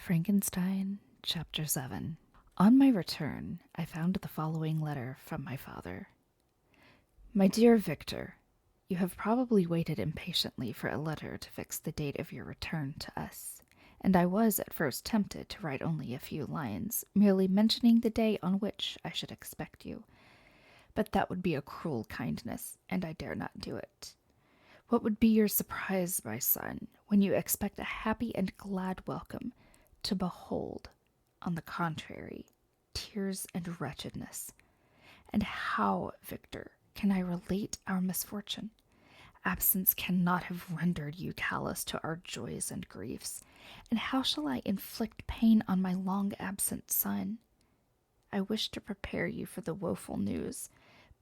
Frankenstein Chapter 7. On my return, I found the following letter from my father. My dear Victor, you have probably waited impatiently for a letter to fix the date of your return to us, and I was at first tempted to write only a few lines, merely mentioning the day on which I should expect you. But that would be a cruel kindness, and I dare not do it. What would be your surprise, my son, when you expect a happy and glad welcome, to behold, on the contrary, tears and wretchedness? And how, Victor, can I relate our misfortune? Absence cannot have rendered you callous to our joys and griefs, and how shall I inflict pain on my long-absent son? I wish to prepare you for the woeful news,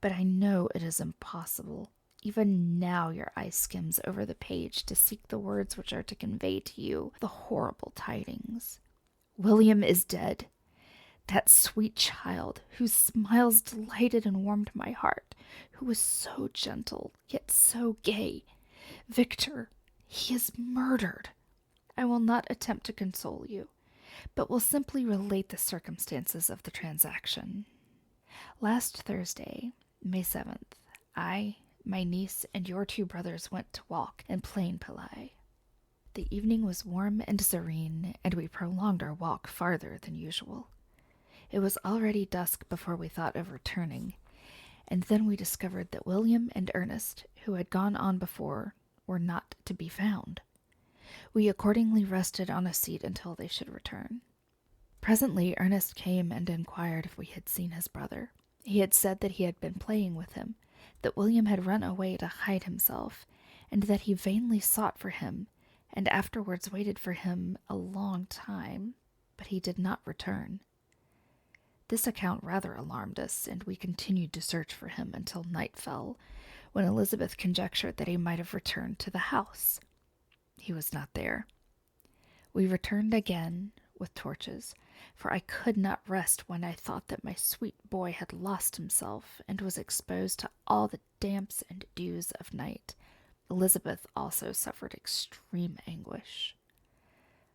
but I know it is impossible. Even now your eye skims over the page to seek the words which are to convey to you the horrible tidings. William is dead. That sweet child, whose smiles delighted and warmed my heart, who was so gentle, yet so gay. Victor, he is murdered. I will not attempt to console you, but will simply relate the circumstances of the transaction. Last Thursday, May 7th, I, my niece, and your two brothers went to walk in Plain Palais. The evening was warm and serene, and we prolonged our walk farther than usual. It was already dusk before we thought of returning, and then we discovered that William and Ernest, who had gone on before, were not to be found. We accordingly rested on a seat until they should return. Presently Ernest came and inquired if we had seen his brother. He had said that he had been playing with him, that William had run away to hide himself, and that he vainly sought for him, and afterwards waited for him a long time, but he did not return. This account rather alarmed us, and we continued to search for him until night fell, when Elizabeth conjectured that he might have returned to the house. He was not there. We returned again with torches, for I could not rest when I thought that my sweet boy had lost himself and was exposed to all the damps and dews of night. Elizabeth also suffered extreme anguish.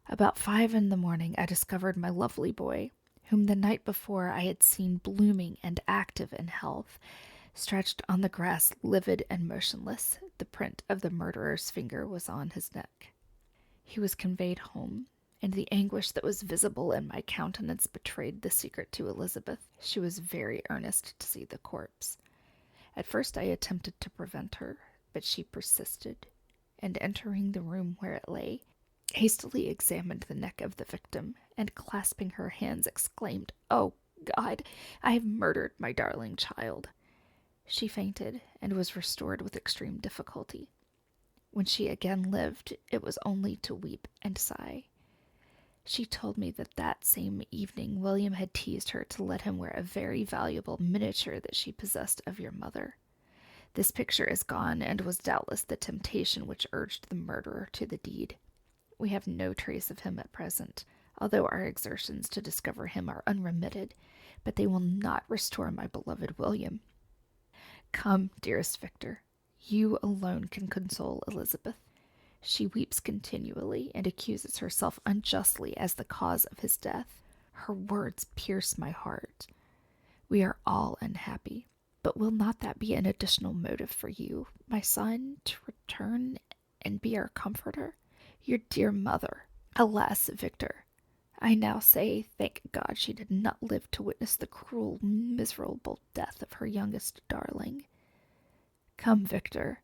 About 5 in the morning I discovered my lovely boy, whom the night before I had seen blooming and active in health, stretched on the grass, livid and motionless. The print of the murderer's finger was on his neck. He was conveyed home, and the anguish that was visible in my countenance betrayed the secret to Elizabeth. She was very earnest to see the corpse. At first I attempted to prevent her, but she persisted, and entering the room where it lay, hastily examined the neck of the victim, and clasping her hands exclaimed, "Oh, God, I have murdered my darling child." She fainted, and was restored with extreme difficulty. When she again lived, it was only to weep and sigh. She told me that same evening William had teased her to let him wear a very valuable miniature that she possessed of your mother. This picture is gone, and was doubtless the temptation which urged the murderer to the deed. We have no trace of him at present, although our exertions to discover him are unremitted, but they will not restore my beloved William. Come, dearest Victor, you alone can console Elizabeth. She weeps continually, and accuses herself unjustly as the cause of his death. Her words pierce my heart. We are all unhappy, but will not that be an additional motive for you, my son, to return and be our comforter? Your dear mother. Alas, Victor, I now say, thank God she did not live to witness the cruel, miserable death of her youngest darling. Come, Victor,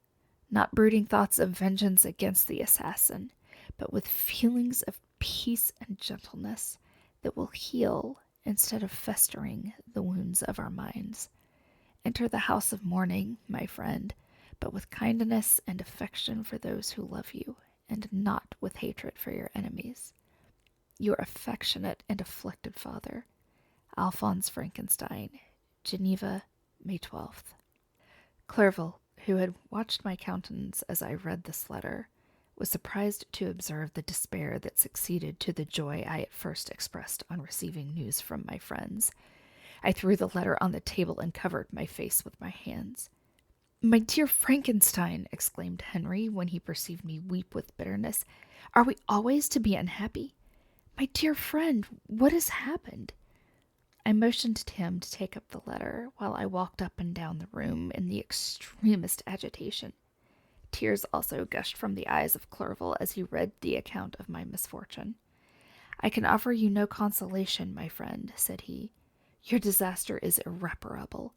not brooding thoughts of vengeance against the assassin, but with feelings of peace and gentleness that will heal instead of festering the wounds of our minds. Enter the house of mourning, my friend, but with kindness and affection for those who love you, and not with hatred for your enemies. Your affectionate and afflicted father, Alphonse Frankenstein, Geneva, May 12th. Clerval, who had watched my countenance as I read this letter, was surprised to observe the despair that succeeded to the joy I at first expressed on receiving news from my friends. I threw the letter on the table and covered my face with my hands. "My dear Frankenstein," exclaimed Henry, when he perceived me weep with bitterness, "are we always to be unhappy? My dear friend, what has happened? I motioned to him to take up the letter while I walked up and down the room in the extremest agitation. Tears also gushed from the eyes of Clerval as he read the account of my misfortune. I can offer you no consolation, my friend, said he. Your disaster is irreparable.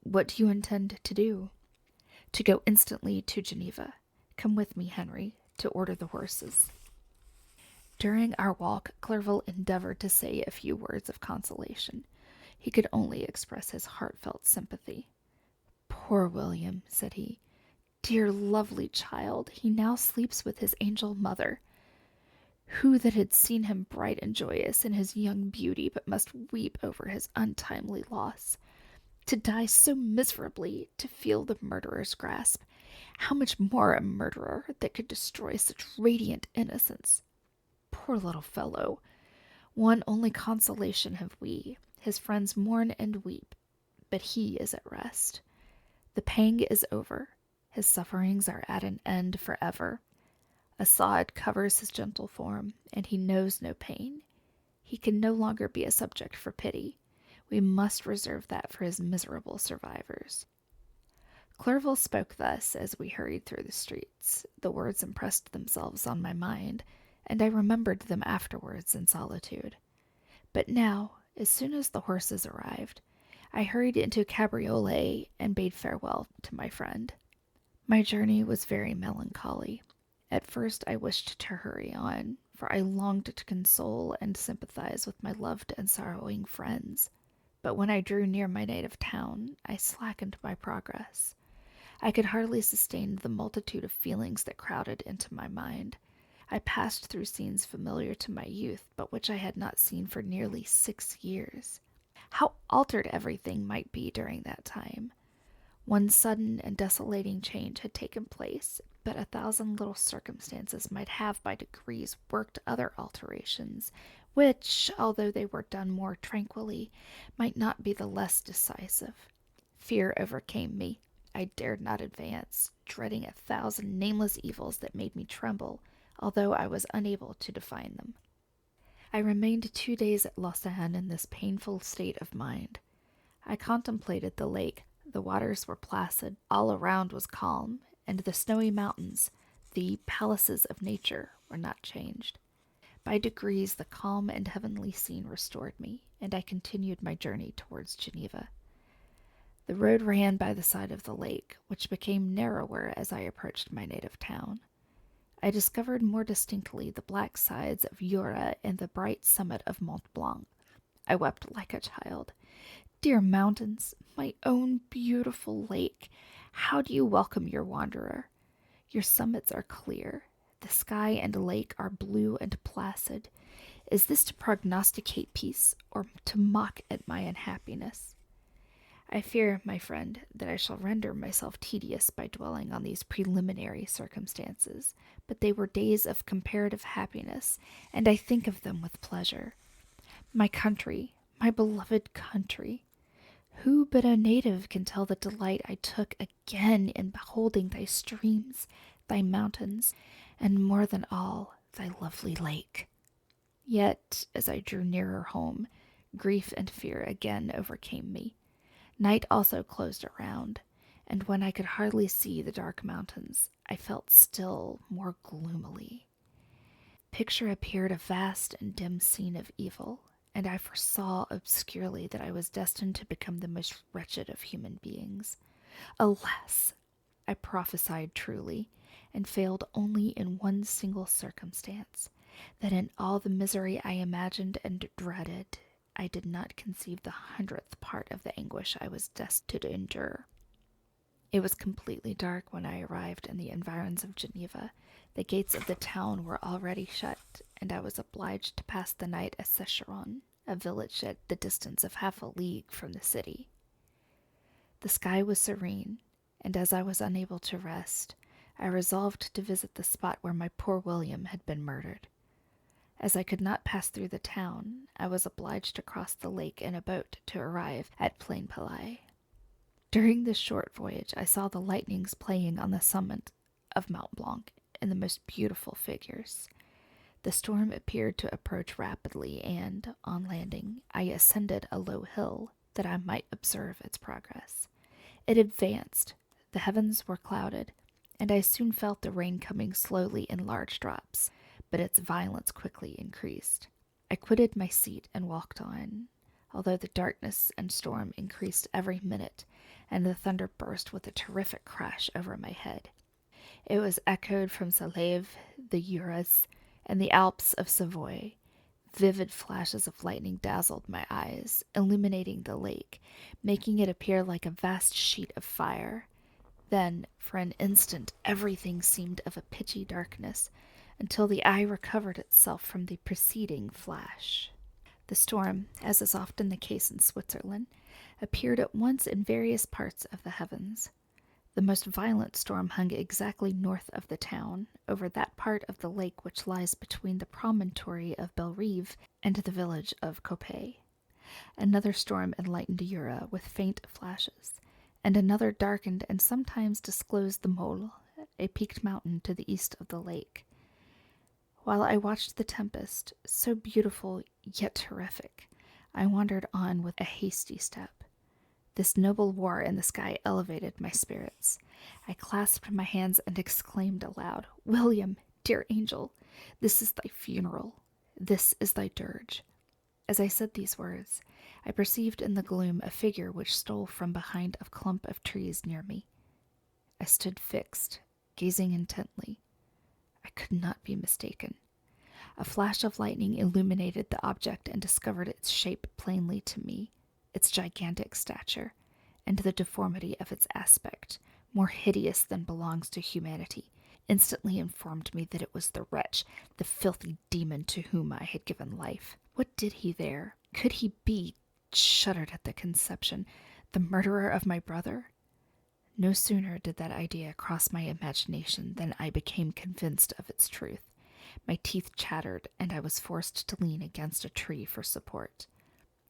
What do you intend to do? To go instantly to Geneva. Come with me, Henry, to order the horses. During our walk, Clerval endeavored to say a few words of consolation. He could only express his heartfelt sympathy. Poor William, said he. Dear lovely child, he now sleeps with his angel mother. Who that had seen him bright and joyous in his young beauty but must weep over his untimely loss? To die so miserably, to feel the murderer's grasp, how much more a murderer that could destroy such radiant innocence? Poor little fellow! One only consolation have we. His friends mourn and weep, but he is at rest. The pang is over. His sufferings are at an end forever. A sod covers his gentle form, and he knows no pain. He can no longer be a subject for pity. We must reserve that for his miserable survivors. Clerval spoke thus as we hurried through the streets. The words impressed themselves on my mind, and I remembered them afterwards in solitude. But now, as soon as the horses arrived, I hurried into a cabriolet and bade farewell to my friend. My journey was very melancholy. At first I wished to hurry on, for I longed to console and sympathize with my loved and sorrowing friends. But when I drew near my native town, I slackened my progress. I could hardly sustain the multitude of feelings that crowded into my mind. I passed through scenes familiar to my youth, but which I had not seen for nearly 6 years. How altered everything might be during that time! One sudden and desolating change had taken place, but 1,000 little circumstances might have by degrees worked other alterations, which, although they were done more tranquilly, might not be the less decisive. Fear overcame me. I dared not advance, dreading 1,000 nameless evils that made me tremble, although I was unable to define them. I remained 2 days at Lausanne in this painful state of mind. I contemplated the lake. The waters were placid, all around was calm, and the snowy mountains, the palaces of nature, were not changed. By degrees the calm and heavenly scene restored me, and I continued my journey towards Geneva. The road ran by the side of the lake, which became narrower as I approached my native town. I discovered more distinctly the black sides of Jura and the bright summit of Mont Blanc. I wept like a child. Dear mountains, my own beautiful lake, how do you welcome your wanderer? Your summits are clear. The sky and lake are blue and placid. Is this to prognosticate peace, or to mock at my unhappiness? I fear, my friend, that I shall render myself tedious by dwelling on these preliminary circumstances, but they were days of comparative happiness, and I think of them with pleasure. My country, my beloved country! Who but a native can tell the delight I took again in beholding thy streams, thy mountains, and more than all, thy lovely lake? Yet, as I drew nearer home, grief and fear again overcame me. Night also closed around, and when I could hardly see the dark mountains, I felt still more gloomily. Picture appeared a vast and dim scene of evil, and I foresaw obscurely that I was destined to become the most wretched of human beings. Alas! I prophesied truly, and failed only in one single circumstance, that in all the misery I imagined and dreaded, I did not conceive the 100th part of the anguish I was destined to endure. It was completely dark when I arrived in the environs of Geneva. The gates of the town were already shut, and I was obliged to pass the night at Secheron, a village at the distance of half a league from the city. The sky was serene, and as I was unable to rest, I resolved to visit the spot where my poor William had been murdered. As I could not pass through the town, I was obliged to cross the lake in a boat to arrive at Plainpalais. During this short voyage, I saw the lightnings playing on the summit of Mont Blanc in the most beautiful figures. The storm appeared to approach rapidly, and, on landing, I ascended a low hill that I might observe its progress. It advanced, the heavens were clouded, and I soon felt the rain coming slowly in large drops, but its violence quickly increased. I quitted my seat and walked on, although the darkness and storm increased every minute, and the thunder burst with a terrific crash over my head. It was echoed from Salève, the Jura, and the Alps of Savoy. Vivid flashes of lightning dazzled my eyes, illuminating the lake, making it appear like a vast sheet of fire. Then, for an instant, everything seemed of a pitchy darkness, until the eye recovered itself from the preceding flash. The storm, as is often the case in Switzerland, appeared at once in various parts of the heavens. The most violent storm hung exactly north of the town, over that part of the lake which lies between the promontory of Bellerive and the village of Coppet. Another storm enlightened Jura with faint flashes, and another darkened and sometimes disclosed the Mole, a peaked mountain to the east of the lake. While I watched the tempest, so beautiful yet terrific, I wandered on with a hasty step. This noble war in the sky elevated my spirits. I clasped my hands and exclaimed aloud, "William, dear angel, this is thy funeral. This is thy dirge." As I said these words, I perceived in the gloom a figure which stole from behind a clump of trees near me. I stood fixed, gazing intently. I could not be mistaken. A flash of lightning illuminated the object and discovered its shape plainly to me, its gigantic stature, and the deformity of its aspect, more hideous than belongs to humanity, instantly informed me that it was the wretch, the filthy demon to whom I had given life. What did he there? Could he be, shuddered at the conception, the murderer of my brother? No sooner did that idea cross my imagination than I became convinced of its truth. My teeth chattered, and I was forced to lean against a tree for support.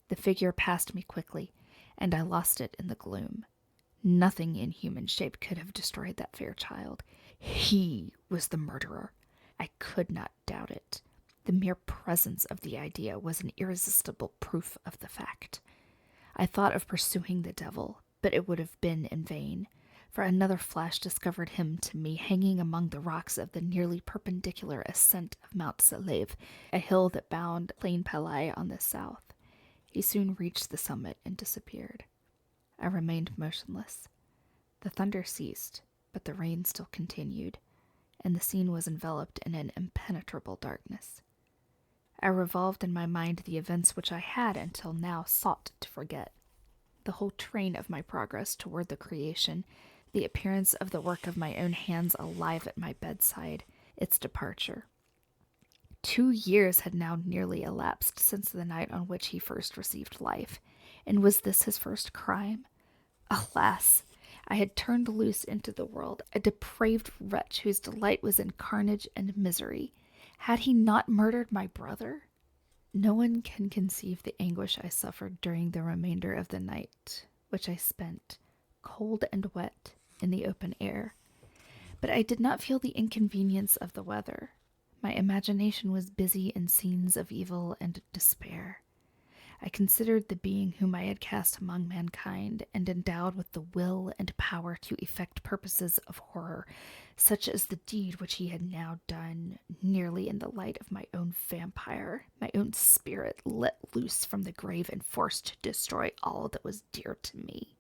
The figure passed me quickly, and I lost it in the gloom. Nothing in human shape could have destroyed that fair child. He was the murderer. I could not doubt it. The mere presence of the idea was an irresistible proof of the fact. I thought of pursuing the devil, but it would have been in vain, for another flash discovered him to me hanging among the rocks of the nearly perpendicular ascent of Mount Salève, a hill that bound Plain Palais on the south. He soon reached the summit and disappeared. I remained motionless. The thunder ceased, but the rain still continued, and the scene was enveloped in an impenetrable darkness. I revolved in my mind the events which I had until now sought to forget. The whole train of my progress toward the creation, the appearance of the work of my own hands alive at my bedside, its departure. 2 years had now nearly elapsed since the night on which he first received life, and was this his first crime? Alas! I had turned loose into the world a depraved wretch whose delight was in carnage and misery. Had he not murdered my brother? No one can conceive the anguish I suffered during the remainder of the night, which I spent, cold and wet, in the open air. But I did not feel the inconvenience of the weather. My imagination was busy in scenes of evil and despair. I considered the being whom I had cast among mankind, and endowed with the will and power to effect purposes of horror, such as the deed which he had now done, nearly in the light of my own vampire, my own spirit let loose from the grave and forced to destroy all that was dear to me.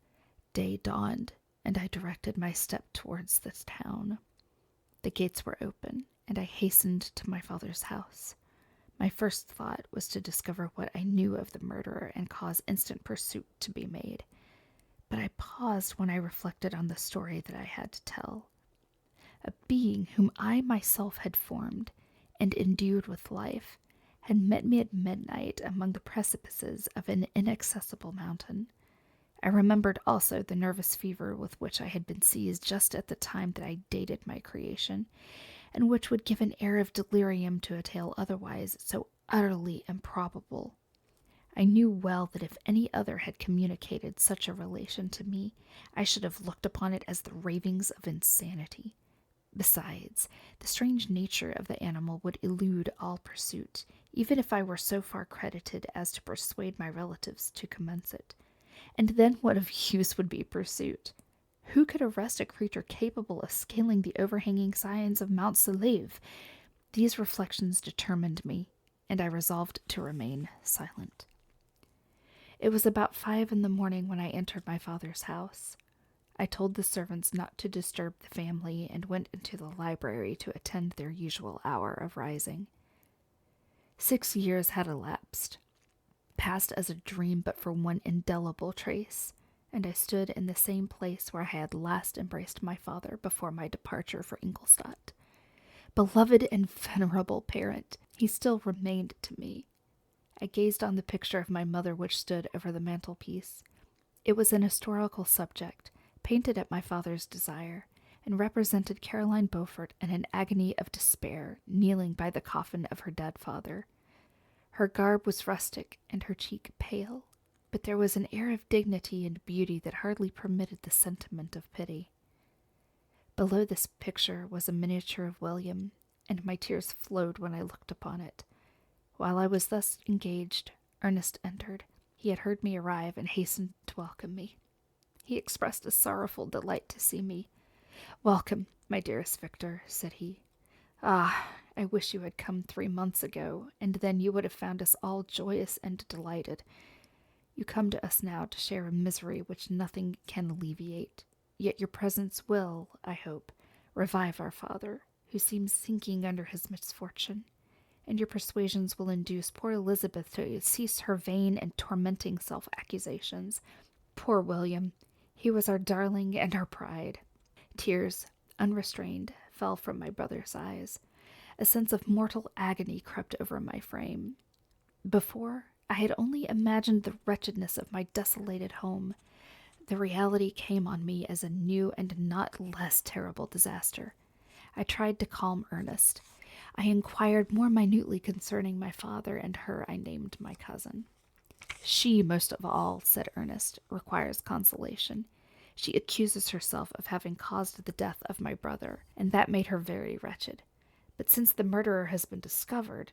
Day dawned, and I directed my step towards this town. The gates were open, and I hastened to my father's house. My first thought was to discover what I knew of the murderer and cause instant pursuit to be made. But I paused when I reflected on the story that I had to tell. A being whom I myself had formed and endued with life had met me at midnight among the precipices of an inaccessible mountain. I remembered also the nervous fever with which I had been seized just at the time that I dated my creation, and which would give an air of delirium to a tale otherwise so utterly improbable. I knew well that if any other had communicated such a relation to me, I should have looked upon it as the ravings of insanity. Besides, the strange nature of the animal would elude all pursuit, even if I were so far credited as to persuade my relatives to commence it. And then what of use would be pursuit? Who could arrest a creature capable of scaling the overhanging sides of Mount Saleve? These reflections determined me, and I resolved to remain silent. It was about 5 in the morning when I entered my father's house. I told the servants not to disturb the family and went into the library to attend their usual hour of rising. 6 years had elapsed, passed as a dream but for one indelible trace, and I stood in the same place where I had last embraced my father before my departure for Ingolstadt. Beloved and venerable parent, he still remained to me. I gazed on the picture of my mother which stood over the mantelpiece. It was an historical subject, painted at my father's desire, and represented Caroline Beaufort in an agony of despair, kneeling by the coffin of her dead father. Her garb was rustic and her cheek pale, but there was an air of dignity and beauty that hardly permitted the sentiment of pity. Below this picture was a miniature of William, and my tears flowed when I looked upon it. While I was thus engaged, Ernest entered. He had heard me arrive and hastened to welcome me. He expressed a sorrowful delight to see me. "Welcome, my dearest Victor," said he. "Ah, I wish you had come 3 months ago, and then you would have found us all joyous and delighted. You come to us now to share a misery which nothing can alleviate. Yet your presence will, I hope, revive our father, who seems sinking under his misfortune, and your persuasions will induce poor Elizabeth to cease her vain and tormenting self-accusations. Poor William! He was our darling and our pride." Tears, unrestrained, fell from my brother's eyes. A sense of mortal agony crept over my frame. Before, I had only imagined the wretchedness of my desolated home. The reality came on me as a new and not less terrible disaster. I tried to calm Ernest. I inquired more minutely concerning my father, and her I named my cousin. "She, most of all," said Ernest, "requires consolation. She accuses herself of having caused the death of my brother, and that made her very wretched. But since the murderer has been discovered—"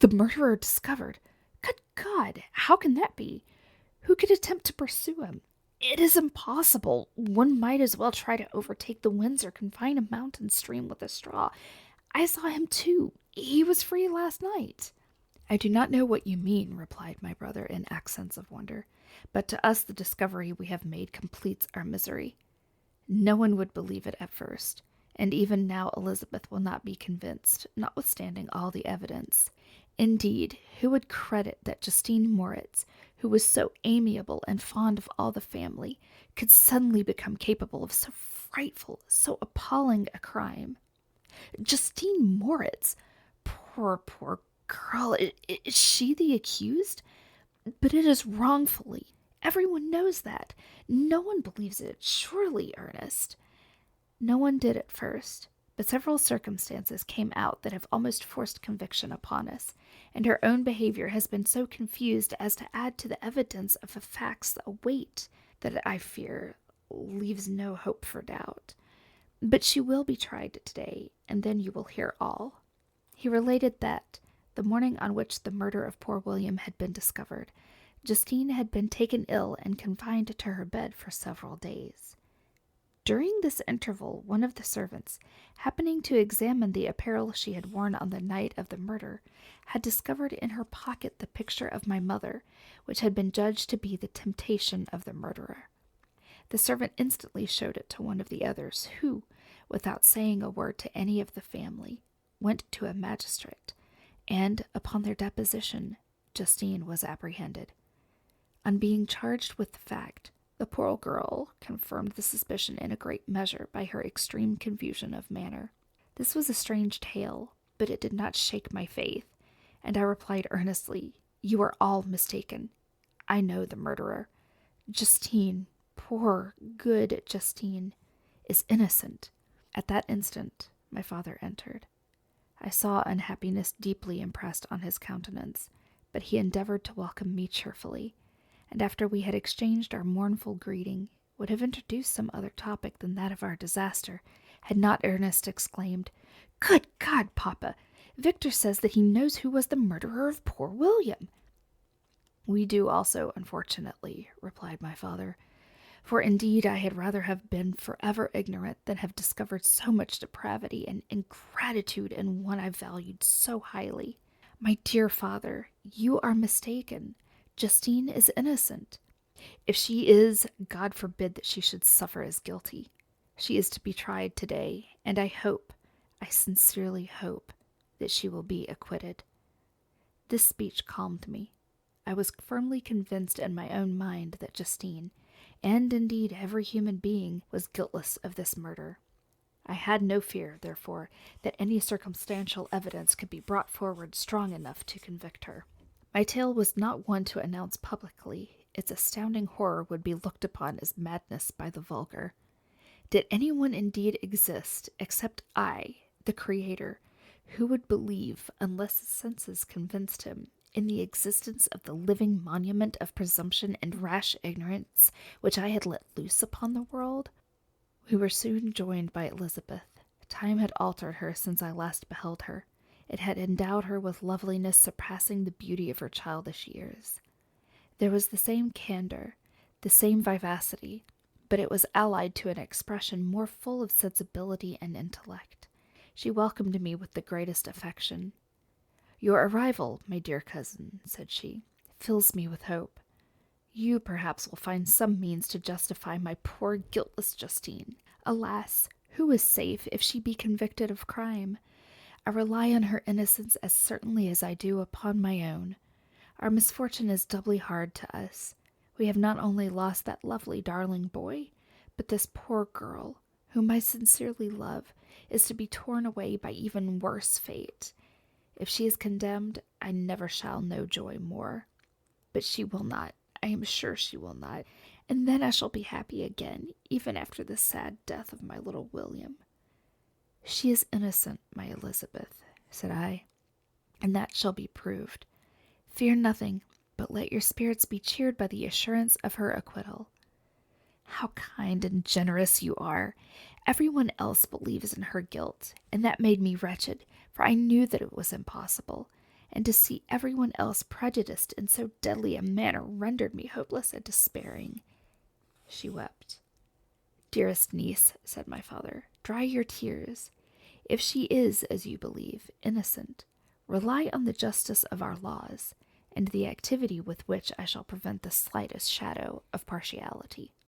"The murderer discovered? Good God! How can that be? Who could attempt to pursue him? It is impossible. One might as well try to overtake the winds or confine a mountain stream with a straw. I saw him too. He was free last night." "I do not know what you mean," replied my brother in accents of wonder, "but to us the discovery we have made completes our misery. No one would believe it at first, and even now Elizabeth will not be convinced, notwithstanding all the evidence. Indeed, who would credit that Justine Moritz, who was so amiable and fond of all the family, could suddenly become capable of so frightful, so appalling a crime? Justine Moritz! Poor girl! Is she the accused? But it is wrongfully. Everyone knows that. No one believes it, surely, Ernest." "No one did at first, but several circumstances came out that have almost forced conviction upon us, and her own behavior has been so confused as to add to the evidence of the facts a weight that, I fear, leaves no hope for doubt. But she will be tried today, and then you will hear all." He related that, the morning on which the murder of poor William had been discovered, Justine had been taken ill and confined to her bed for several days. During this interval, one of the servants, happening to examine the apparel she had worn on the night of the murder, had discovered in her pocket the picture of my mother, which had been judged to be the temptation of the murderer. The servant instantly showed it to one of the others, who, without saying a word to any of the family, went to a magistrate, and, upon their deposition, Justine was apprehended. On being charged with the fact, the poor girl confirmed the suspicion in a great measure by her extreme confusion of manner. This was a strange tale, but it did not shake my faith, and I replied earnestly, "You are all mistaken. I know the murderer. Justine, poor, good Justine, is innocent." At that instant, my father entered. I saw unhappiness deeply impressed on his countenance, but he endeavored to welcome me cheerfully, and after we had exchanged our mournful greeting, would have introduced some other topic than that of our disaster, Had not Ernest exclaimed, "Good God, Papa! Victor says that he knows who was the murderer of poor William." "We do also, unfortunately," replied my father. "For indeed I had rather have been forever ignorant than have discovered so much depravity and ingratitude in one I valued so highly." "My dear father, you are mistaken. Justine is innocent. If she is, God forbid that she should suffer as guilty. She is to be tried today, and I sincerely hope, that she will be acquitted." This speech calmed me. I was firmly convinced in my own mind that Justine, and indeed every human being, was guiltless of this murder. I had no fear, therefore, that any circumstantial evidence could be brought forward strong enough to convict her. My tale was not one to announce publicly. Its astounding horror would be looked upon as madness by the vulgar. Did anyone indeed exist, except I, the Creator, who would believe, unless his senses convinced him, in the existence of the living monument of presumption and rash ignorance which I had let loose upon the world? We were soon joined by Elizabeth. Time had altered her since I last beheld her. It had endowed her with loveliness surpassing the beauty of her childish years. There was the same candor, the same vivacity, but it was allied to an expression more full of sensibility and intellect. She welcomed me with the greatest affection. "Your arrival, my dear cousin," said she, "fills me with hope. You, perhaps, will find some means to justify my poor guiltless Justine. Alas, who is safe if she be convicted of crime? I rely on her innocence as certainly as I do upon my own. Our misfortune is doubly hard to us. We have not only lost that lovely darling boy, but this poor girl, whom I sincerely love, is to be torn away by even worse fate. If she is condemned, I never shall know joy more. But she will not. I am sure she will not, and then I shall be happy again, even after the sad death of my little William." "She is innocent, my Elizabeth," said I, "and that shall be proved. Fear nothing, but let your spirits be cheered by the assurance of her acquittal." "How kind and generous you are! Everyone else believes in her guilt, and that made me wretched, for I knew that it was impossible, and to see everyone else prejudiced in so deadly a manner rendered me hopeless and despairing." She wept. "Dearest niece," said my father, "dry your tears. If she is, as you believe, innocent, rely on the justice of our laws, and the activity with which I shall prevent the slightest shadow of partiality."